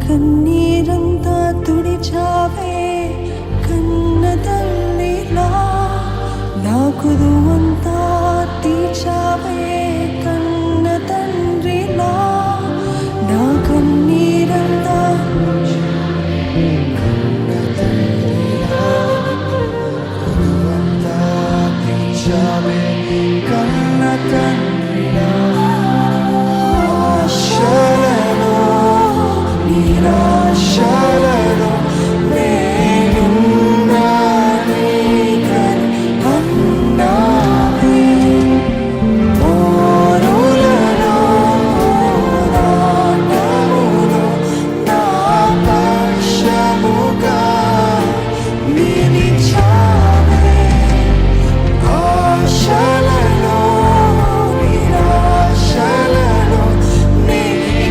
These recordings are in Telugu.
కన్నీరంతా తుడిచావే కన్న తల్లిలా, నా కుదువంతా తీర్చావే కన్న తండ్రిలా, నా కన్నీరంతా కన్న తల్లిలా, కుదువంతా తీర్చావే కన్న తండ్రిలా. ఆశలలో నిరాశలలో నేనున్నా నీకని అన్నావే, పోరులలో పోరాటములో నా పక్షముగా నిలిచావే. ఆశలలో నిరాశలలో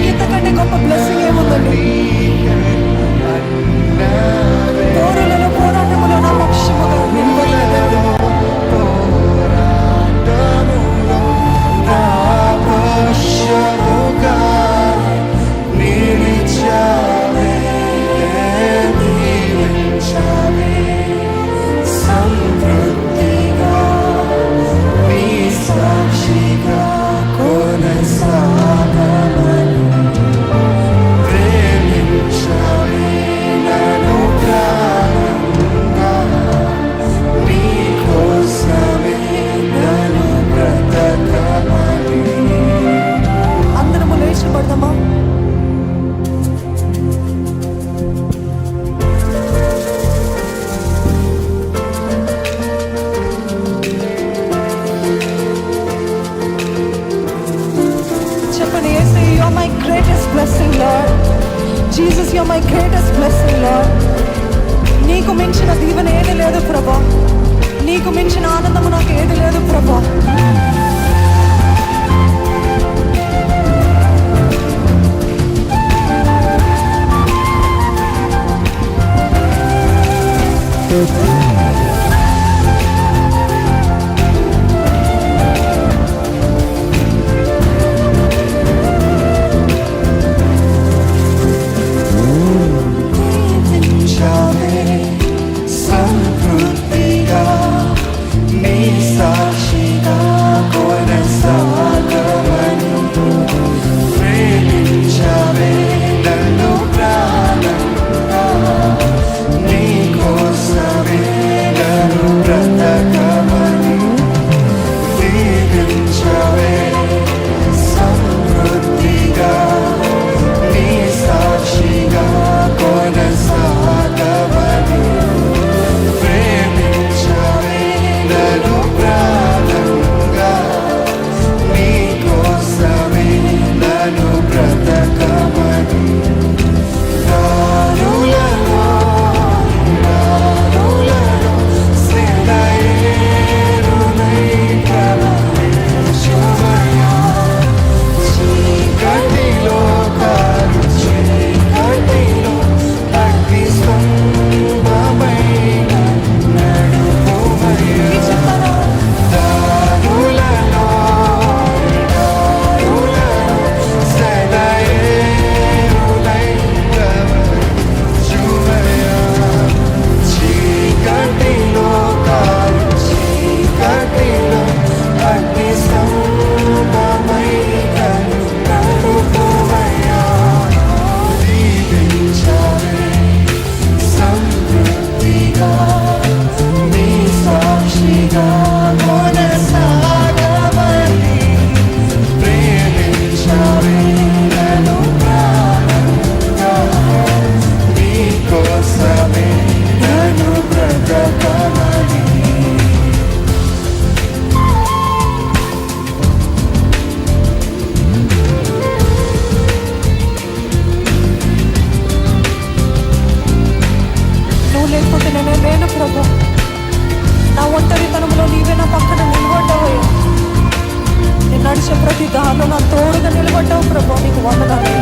ఇంతకంటే గొప్ప బ్లెస్సింగ్ ఏముందండి? పోరులలో పోరాటములో నా పక్షముగా నిలబడినదండి. పోరాటములో నా పక్షముగా నిలిచావే, దీవించావే సమృద్ధిగా, నీ సాక్షిగా కొనసాగమని ప్రేమించావే నన్ను ప్రాణంగా, నీ కోసమే నన్ను బ్రతకమని. అందరము లేచి పడదామా? చెప్పండి, యేసయ్య, you are my greatest blessing, Lord. Jesus, you are my greatest blessing, Lord. నీకు మించిన దీవెన ఏది లేదు ప్రభా, నీకు మించిన ఆనందము నాకు ఏది లేదు ప్రభా. దీవించావే సమృద్ధిగా, నీ సాక్షిగా కొనసాగమని ప్రేమించావే నన్ను ప్రాణంగా, నీ కోసమే నన్ను బ్రతకమని. దీవించావే సమృద్ధిగా, నీ సాక్షిగా కొనసాగమని ప్రేమించావే నన్ను ప్రాణంగా, నీ కోసమే నన్ను బ్రతకమని. రారులలో రారులలో సెలయేరునై ప్రవహించుమయ్యా, చీకటిలో కారు చీకటిలో అగ్ని స్తంభమైన నడుపుమయ్యా. దారులలో దారులలో సెలయేరునై ప్రవహించుమయ్యా, చీకటిలో కారు చీకటిలో అగ్ని స్తంభమైన నడుపుమయ్యా. దీవించావే సమృద్ధిగా, నీ సాక్షిగా కొనసాగమని ప్రేమించావే నన్ను ప్రాణంగా, నీ కోసమే నన్ను బ్రతకమని. నువ్వు లేకపోతే నేనే లేను ప్రభా, నా ఒంటరితనంలో నీవే నా పక్కన నిలబడ్డావయ్యా. నేను నడిచే ప్రతి దారిలో నా తోడుగా నిలబడ్డావు ప్రభా, నీకు వందనాలు.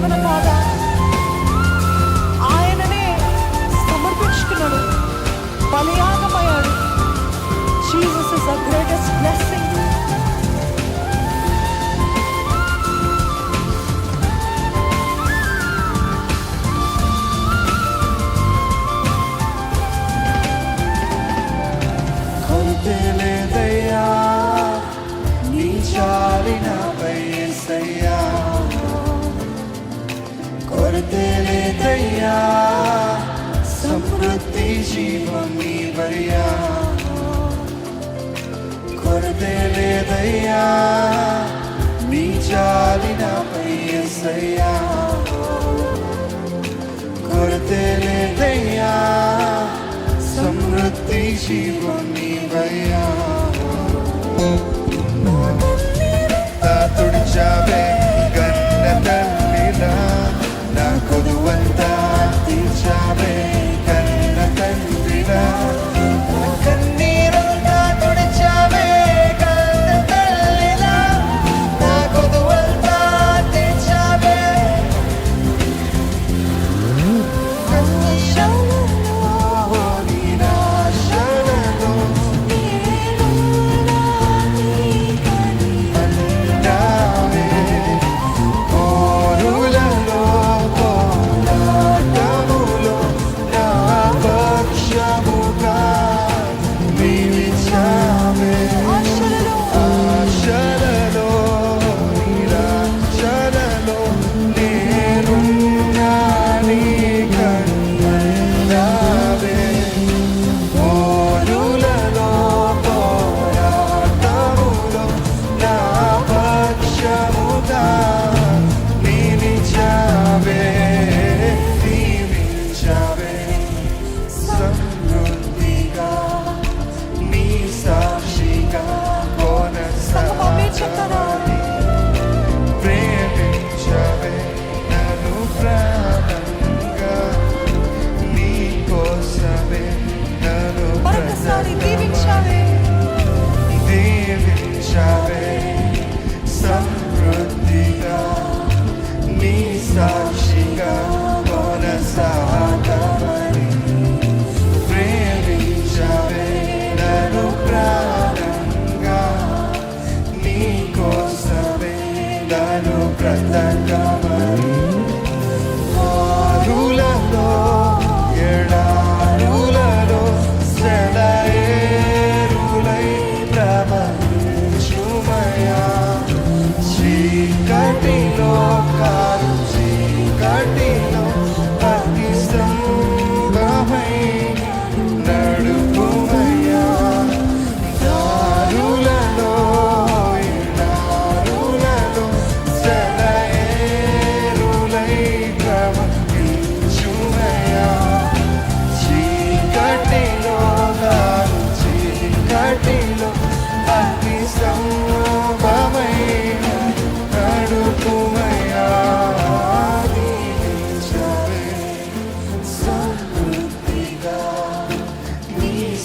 జీవన బాధ ఆయననే సమర్పించుకున్నాడు, బలియాగమయ్యాడు. Jesus is the greatest blessing. కొరతలేదయ్యా నీ చాలినపై యేసయ్యా, కొరతలేదయ్యా సమృద్ధి జీవం నీవయ్యా, కొరతలేదయ్యా నీ చాలినపై యేసయ్యా, కొరతలేదయ్యా సమృద్ధి జీవం నీవయ్యా. తుడిచావే కన్న తల్లిలా నా కొదువంతా తీర్చావే కన్న తండ్రిలా, కన్నీరంతా తుడిచావే కన్న తల్లిలా నా కొదువంతా తీర్చావే. సాక్షిగా కొనసాగమని ప్రేమించవే నన్ను ప్రాణంగా, నీ కోసమే నన్ను బ్రతకమని. ఆరులలో ఎడారులలో సెలయేరులై ప్రవహించుమయా, చీకటిలో చీకటిలో అగ్ని స్తంభమై నడుపుమయ్యా, దారులలో ఎడారులలో సెలయేరులై ప్రవహించుమయ్యా, చీకటిలో చీకటిలో అగ్ని స్తంభమై నడుపుమయ్యా.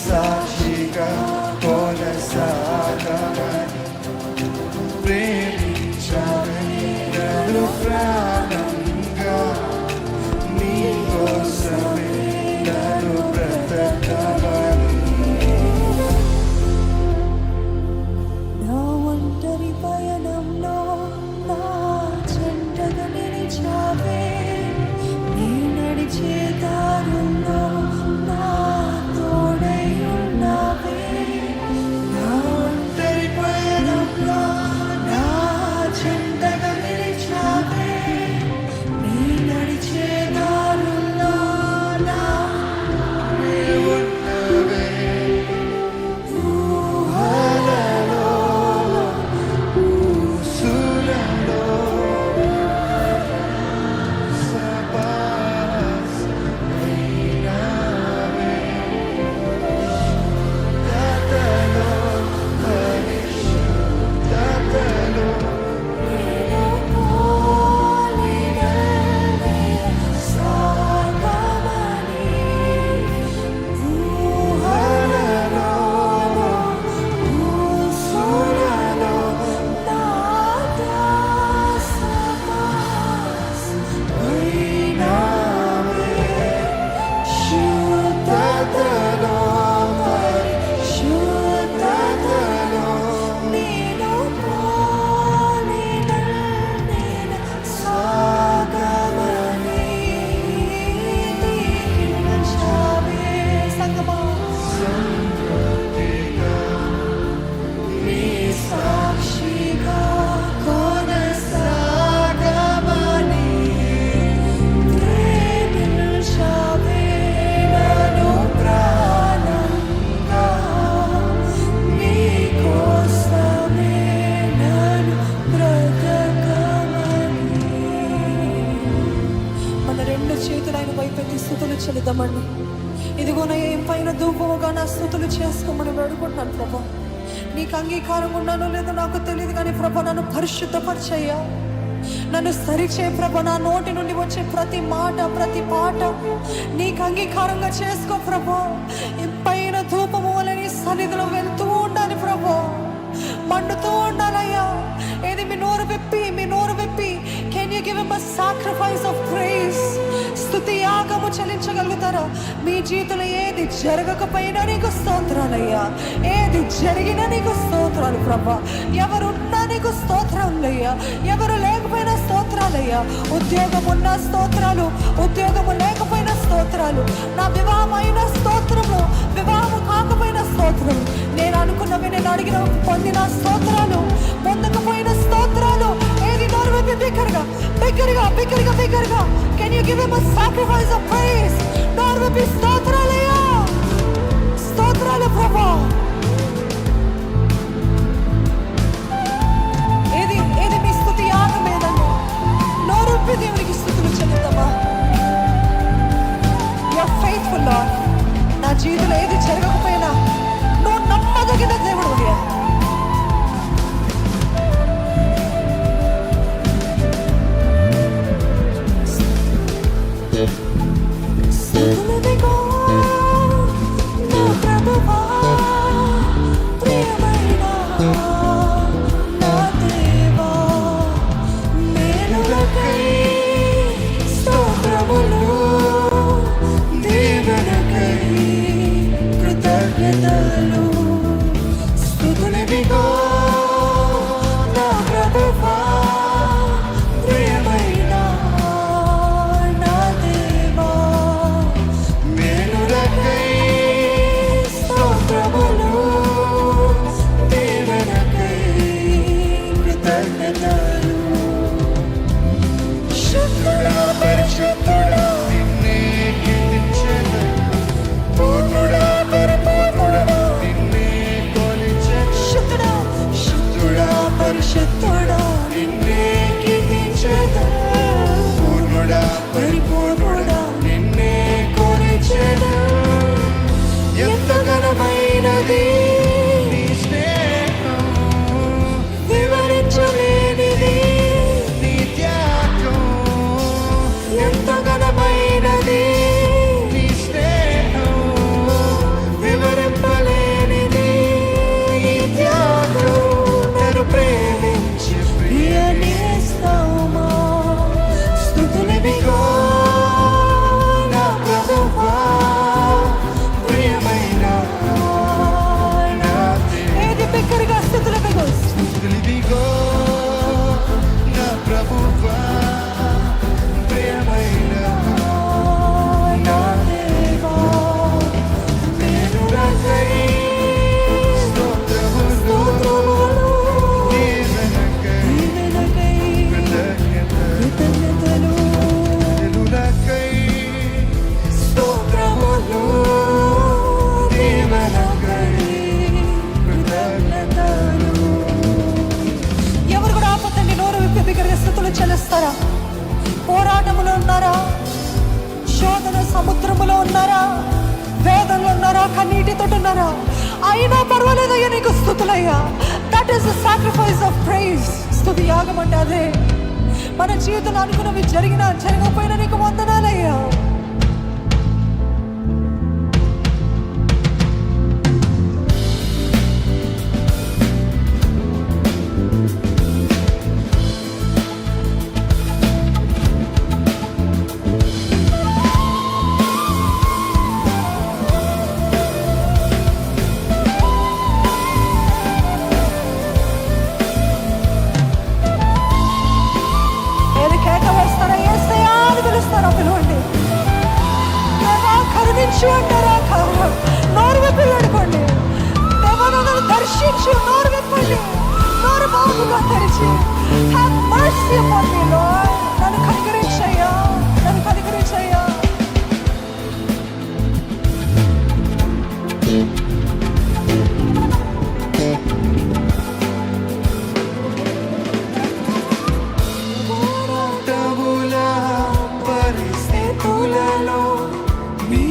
సాక్షిగా కొనసాగమని ప్రేమించవే నన్ను ప్రాణంగా, నీ కోసమే నన్ను బ్రతకమని. చెప్దామండి. ఇదిగో నా ఏం పైన ధూపముగా నా స్తుతులు చేసుకోమని వేడుకుంటున్నాను ప్రభా. నీకు అంగీకారం ఉన్నానో లేదో నాకు తెలియదు కానీ ప్రభా నన్ను పరిశుద్ధపరిచయ్యా, నన్ను సరిచే ప్రభా. నా నోటి నుండి వచ్చే ప్రతి మాట ప్రతి పాట నీకు అంగీకారంగా చేసుకో ప్రభా. ఈ పైన ధూపము వల్ల నీ సన్నిధిలో వెళ్తూ ఉండాలి ప్రభా, మండుతూ ఉండాలయ్యా. ఏది మీ నోరు విప్పి can you give him a sacrifice of praise? స్తుతి యాగము చెల్లించగలుగుతారా? మీ జీవితంలో ఏది జరగకపోయినా నీకు స్తోత్రాలయ్యా, ఏది జరిగినా నీకు స్తోత్రాలు ప్రభా. ఎవరున్నా నీకు స్తోత్రాలయ్యా, ఎవరు లేకపోయినా స్తోత్రాలయ్యా. ఉద్యోగం ఉన్న స్తోత్రాలు, ఉద్యోగము లేకపోయినా స్తోత్రాలు. నా వివాహం అయిన స్తోత్రము, వివాహము కాకపోయినా స్తోత్రము. నేను అనుకున్నవి నేను అడిగిన పొందిన స్తోత్రాలు, పొందకపోయిన స్తోత్రాలు. ఏది నోరు విప్పి బిగ్గరగా can you give him a sacrifice of praise? నోరు విప్పి స్తోత్రాలయ్యా, స్తోత్రాలు ప్రభా. ఏది మీ స్తుతి యాగం ఏదండి? నోరు విప్పి దేవునికి స్తుతులు చెల్లిద్దామా? You are faithful Lord. నా జీవితంలో ఏది జరగకపోయినా నువ్వు నమ్మదగిన దేవుడు. చెల్లిస్తారా? పోరాటములో ఉన్నారా? శోధన సముద్రములో ఉన్నారా? వేదనలో ఉన్నారా? కన్నీటితో ఉన్నారా? అయినా పర్వాలేదయ్యా నీకు స్తుతులయ్యా. That is the sacrifice of praise. స్తుతి యాగం అంటే అదే. మన జీవితంలో అనుకున్నవి జరిగినా జరగకపోయినా నీకు వందనాలయ్యా. నోరు విప్పి వేడుకోండి. దేవనను దర్శించు. నోరు విప్పండి. నోరు బాగుగా తెరిచి have mercy upon me Lord. నన్ను కనికరించయ్యా, నన్ను కనికరించయ్యా. పరిస్థితులలో మీ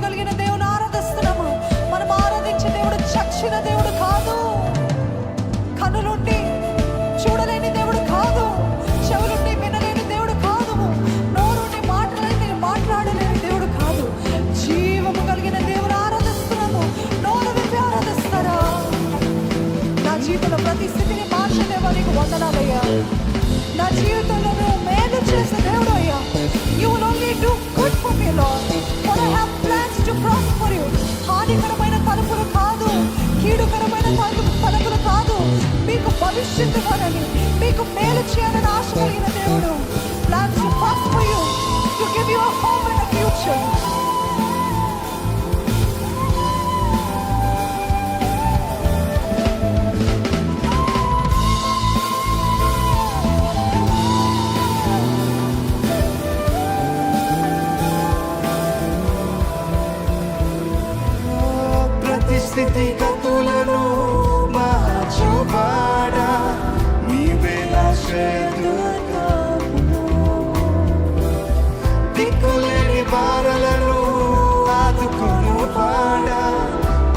కలిగిన దేవుని ఆరాధిస్తున్నాము. మనం ఆరాధించే దేవుడు చచ్చిన దేవుడు కాదు, కనులుండి చూడలేని దేవుడు కాదు, చెవులుండి వినలేని దేవుడు కాదు, నోరుండి మాట్లాడలేని దేవుడు కాదు. జీవము కలిగిన దేవుడు ఆరాధిస్తున్నాము. నోరు విప్పి ఆరాధిస్తారా? నా జీవితంలో ప్రతి స్థితిని మార్చలేవా? నీకు వందనాలయ్యా. నా జీవితంలో నువ్వు మేలు చేసే దేవుడు అయ్యా. You will only do good for me, Lord. For I have plans to prosper you. హానికరమైన తలుపులు కాదు, కీడుకరమైన తలుపులు కాదు, మీకు భవిష్యత్తు కాదని, మీకు మేలు చేయాలని ఆశ కలిగిన దేవుడు. Plans to prosper you, to give you a home and a future. స్థితిగతులను మార్చువాడా, నీవే నా శ్రేయదుర్గము. దిక్కులేని వారలను ఆదుకొనువాడా,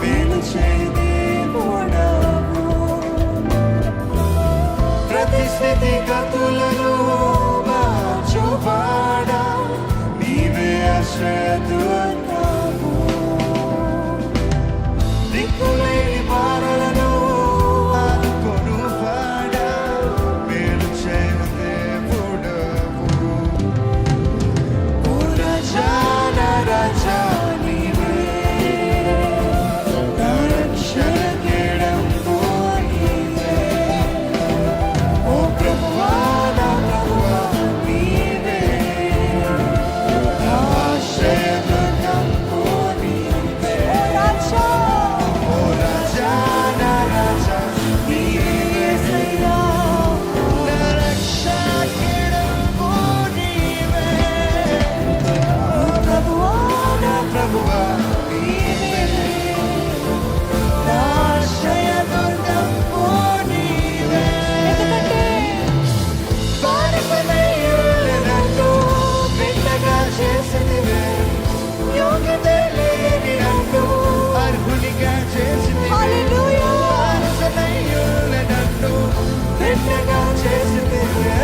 మేలు చేయి దేవుడవు. ప్రతి స్థితిగతులను మార్చువాడా, నీవే ఆశ్రయదుర్గము. దిక్కులేని వారలను ఆదుకొనువాడా, మేలు చేయు దేవుడవు. ఓ రాజా నా రాజా నీవే, నా రక్షణ కేడము నీవే. ఓ ప్రభువా నా ప్రభువా నీవే, నా ఆశ్రయదుర్గము నీవే. ఓ రాజా నా రాజా నీవే, నా రక్షణ కేడము నీవే. ఓ ప్రభువా నా ప్రభువా నీవే, నా ఆశ్రయదుర్గము నీవే. ఎందుకంటే బానిసనయ్యున్న నన్ను బిడ్డగా చేసితివే, యోగ్యత లేని నన్ను అర్హునిగా చేసితివే. హల్లెలూయా. బానిసనయ్యున్న నన్ను బిడ్డగా చేసితివే,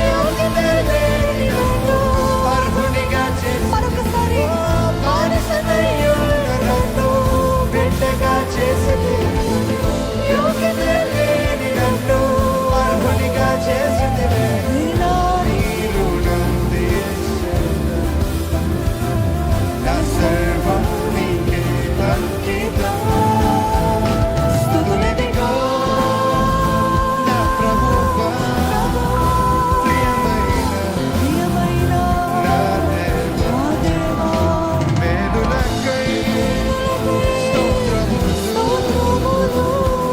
యోగ్యత లేని నన్ను అర్హునిగా చేసితివే. మరొకసారి బానిసనయ్యున్న నన్ను బిడ్డగా చేసితివే, యోగ్యత లేని నన్ను అర్హునిగా చేసితివే. నీ రుణం తీర్చెదను, నా సర్వం నీకే అంకితం. స్తుతులిదిగో నా ప్రభువా, ప్రియమైన నా దేవా. మేలులకై స్తోత్రములు,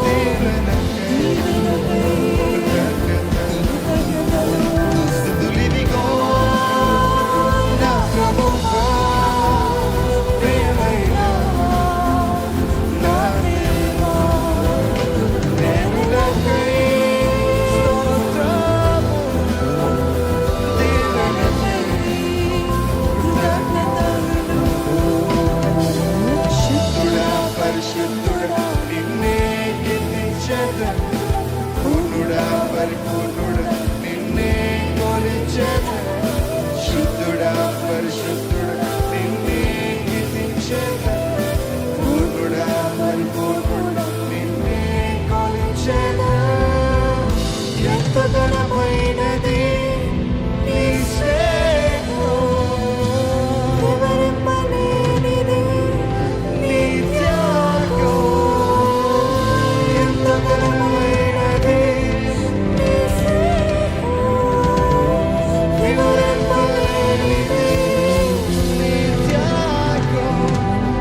దీవెనకై కృతజ్ఞతలు. స్తుతులిదిగో నా ప్రభువా, ప్రియమైన నా దేవా. మేలులకై స్తోత్రములు, దీవెనకై కృతజ్ఞతలు. శుద్ధుడా పరిశుద్ధుడా నిన్నే కీర్తించెదను, పూర్ణుడా పరిపూర్ణుడా నిన్నే కొలిచెదను. శుద్ధుడా పరిశుద్ధుడా నిన్నే కీర్తించెదను, పూర్ణుడా పరిపూర్ణుడా నిన్నే కొలిచెదను. ఎంత ఘనమైనది నీ సేవో, వివరింపలేనిది నీ త్యాగం. ఎంత ఘనమైనది నీ సేవో, వివరింపలేనిది నీ త్యాగం.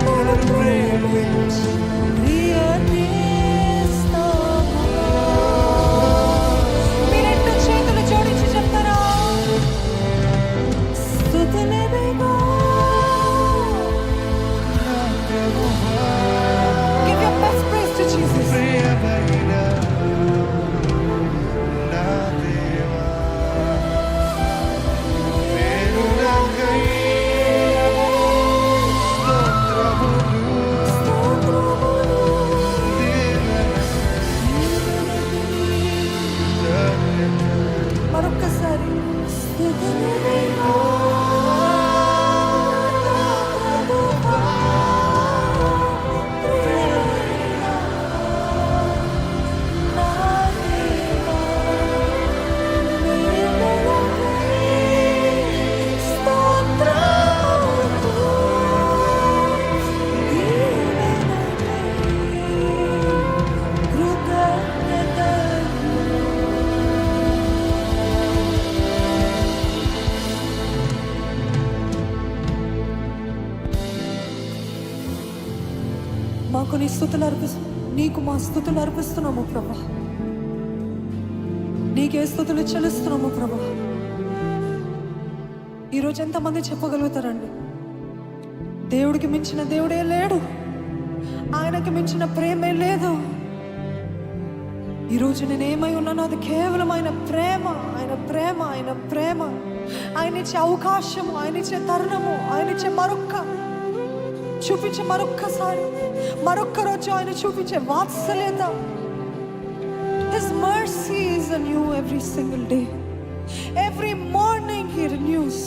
నన్ను ప్రేమించు మీరెంటూ చేతులు జోడించి చెప్తారా? స్తుతులిదిగో. నా ప్రభువా, Give your best praise to Jesus. ప్రియమైన నా దేవా. మేలులకై స్తోత్రములు, మాకు నీ స్తుతులు నీకు మా స్తుతులు అర్పిస్తున్నాము ప్రభా. నీకే స్తుతులు చెల్లిస్తున్నాము ప్రభా. ఈరోజు ఎంతమంది చెప్పగలుగుతారండి, దేవుడికి మించిన దేవుడే లేడు, ఆయనకి మించిన ప్రేమే లేదు. ఈరోజు నేనేమై ఉన్నానో అది కేవలం ఆయన ప్రేమ, ఆయన ప్రేమ, ఆయన ప్రేమ. ఆయన ఇచ్చే అవకాశము, ఆయన ఇచ్చే తరుణము, ఆయన ఇచ్చే చూపించే మరొక్కసారి, మరొక్క రోజు ఆయన చూపించే వాత్సల్యత. His mercy is anew every single day. Every morning he renews.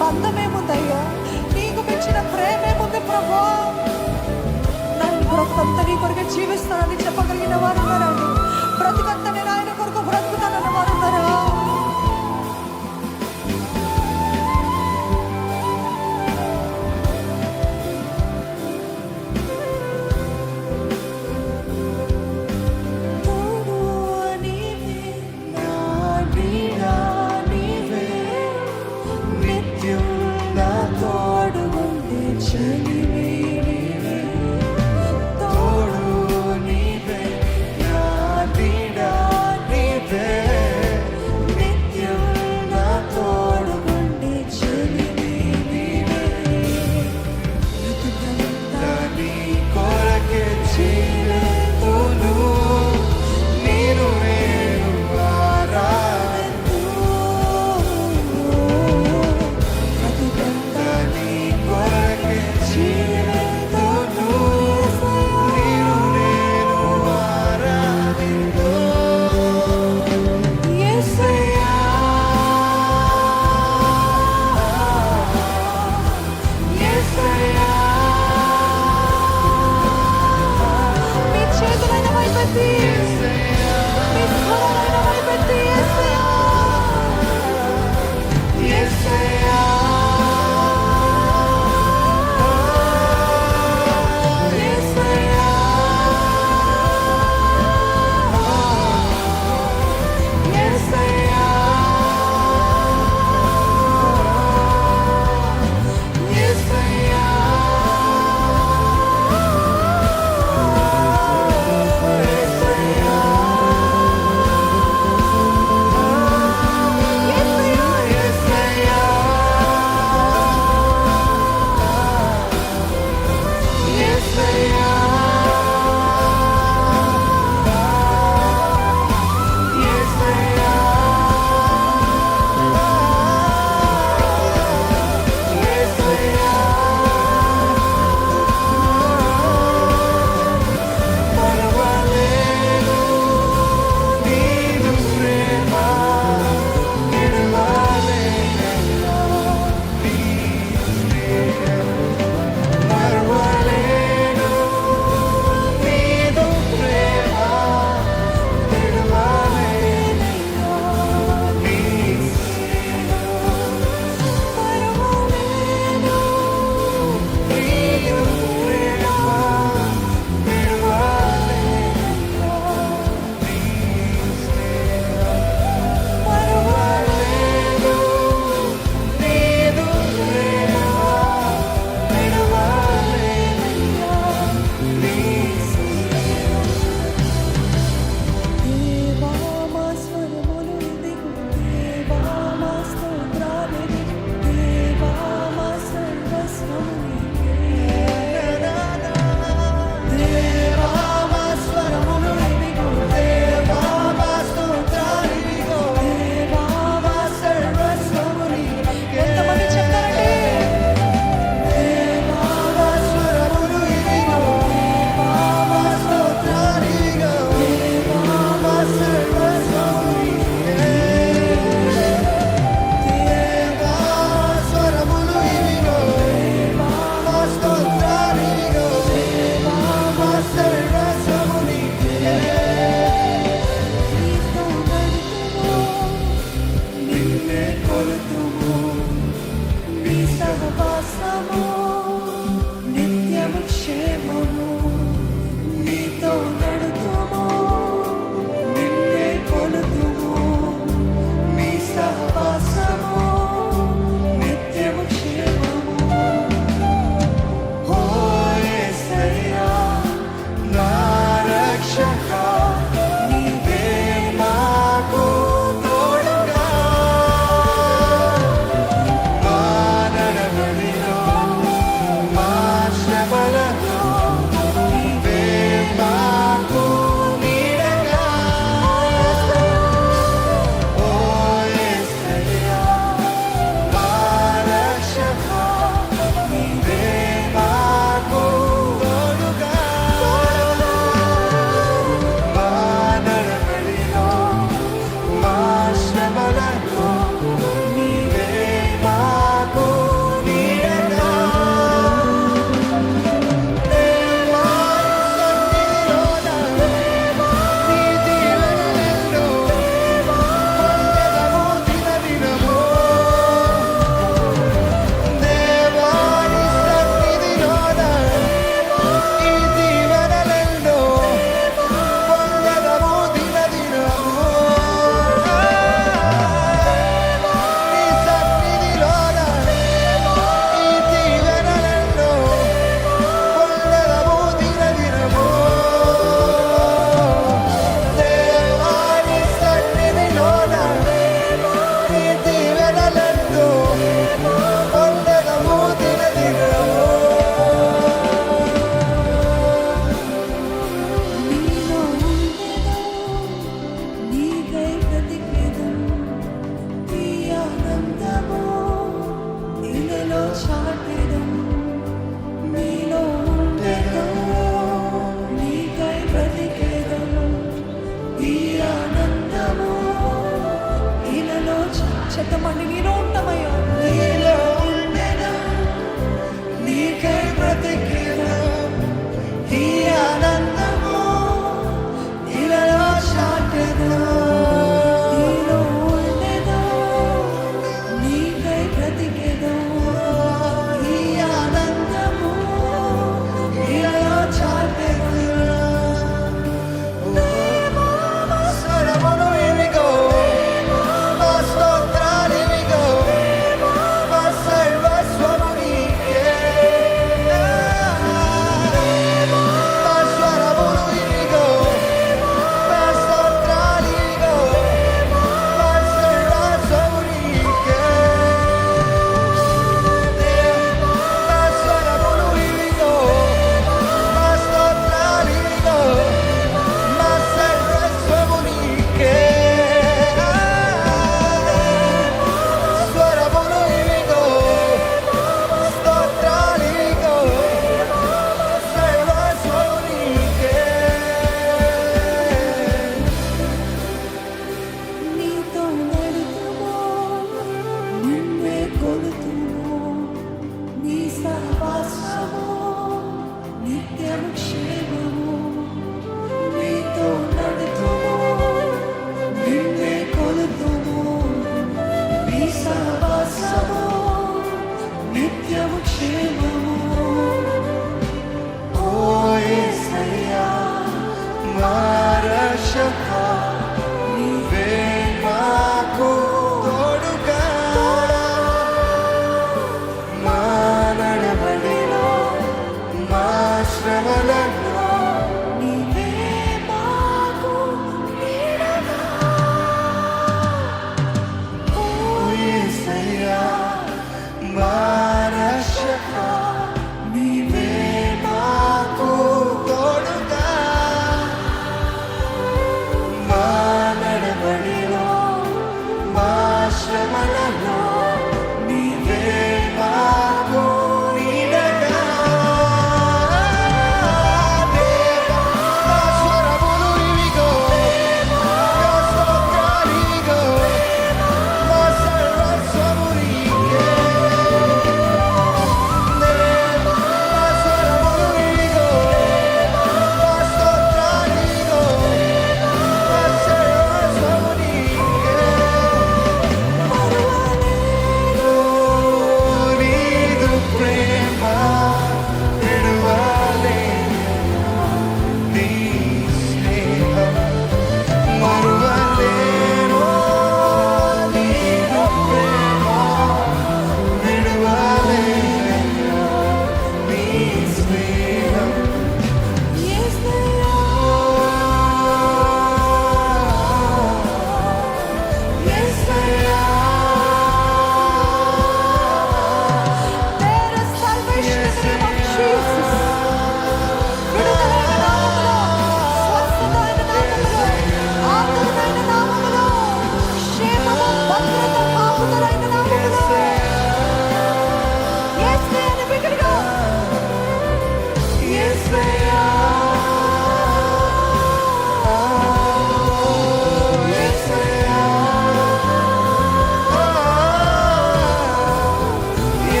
బంధమేముందయ్యా, నీకు మించిన ప్రేమేముంది ప్రభా. నన్ను బ్రతుకంతా నీ కొరకు జీవిస్తానని చెప్పగలిగిన వారు ఉన్నారండి. బ్రతుకంతా నేను ఆయన కొరకు బ్రతుకుతానన్న వారు ఉన్నారా? తోడు నీవే నా నీడా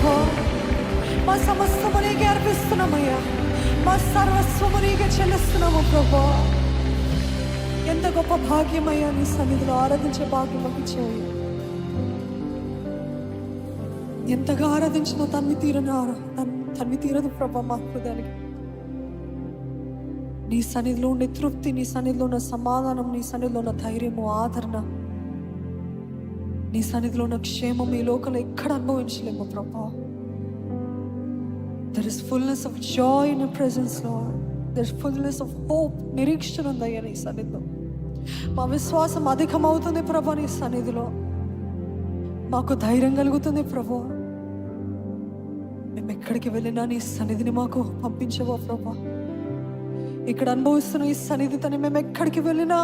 ప్రభా. మా సమస్తము నీకే అర్పిస్తున్నామయ్యా. మా సర్వస్వము నీకే చెల్లిస్తున్నాము ప్రభా. ఎంత గొప్ప భాగ్యమయ్యా నీ సన్నిధిలో ఆరాధించే భాగ్యం మాకు ఇచ్చావు. ఎంతగా ఆరాధించినా తన్వి తీరదు ప్రభా మా హృదయానికి. నీ సన్నిధిలో ఉండే తృప్తి, నీ సన్నిధిలో ఉన్న సమాధానం, నీ సన్నిధిలో ఉన్న ధైర్యము, ఆదరణ, నీ సన్నిధిలో ఉన్న క్షేమం ఈ లోకంలో ఎక్కడ అనుభవించలేము ప్రభా. There is fullness of joy in your presence, Lord. There is fullness of hope. నిరీక్షణ ఉందయ్యా నీ సన్నిధిలో. మా విశ్వాసం అధికమవుతుంది ప్రభా నీ సన్నిధిలో. మాకు ధైర్యం కలుగుతుంది ప్రభా. మేము ఎక్కడికి వెళ్ళినా నీ సన్నిధిని మాకు పంపించవా ప్రభా. ఇక్కడ అనుభవిస్తున్న ఈ సన్నిధితోనే మేము ఎక్కడికి వెళ్ళినా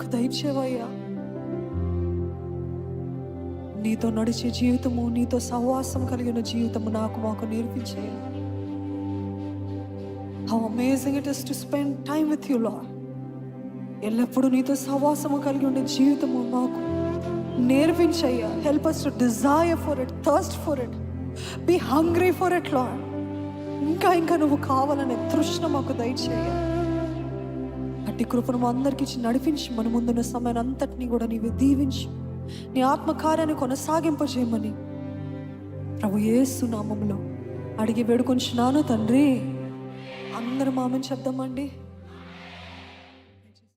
దయచేవయ్యా. నీతో నడిచే జీవితము, నీతో సహవాసం కలిగిన జీవితము మాకు నేర్పించే. How amazing it is to spend time with you Lord. ఎల్లప్పుడూ నీతో సహవాసము కలిగి ఉండే జీవితము మాకు నేర్పించయ్యా. Help us to desire for it, thirst for it, be hungry for it, Lord. ఇంకా నువ్వు కావాలనే తృష్ణ మాకు దయచేయ. అట్టి కృపను మా అందరికి ఇచ్చి నడిపించి మన ముందున్న సమయాన్ని అంతటినీ కూడా నీవే దీవించి నీ ఆత్మకార్యాన్ని కొనసాగింపజేయమని ప్రభు యేసు నామములో అడిగి వేడుకొంచున్నాను తండ్రి. అందరం ఆమేన్ చెప్దామండి.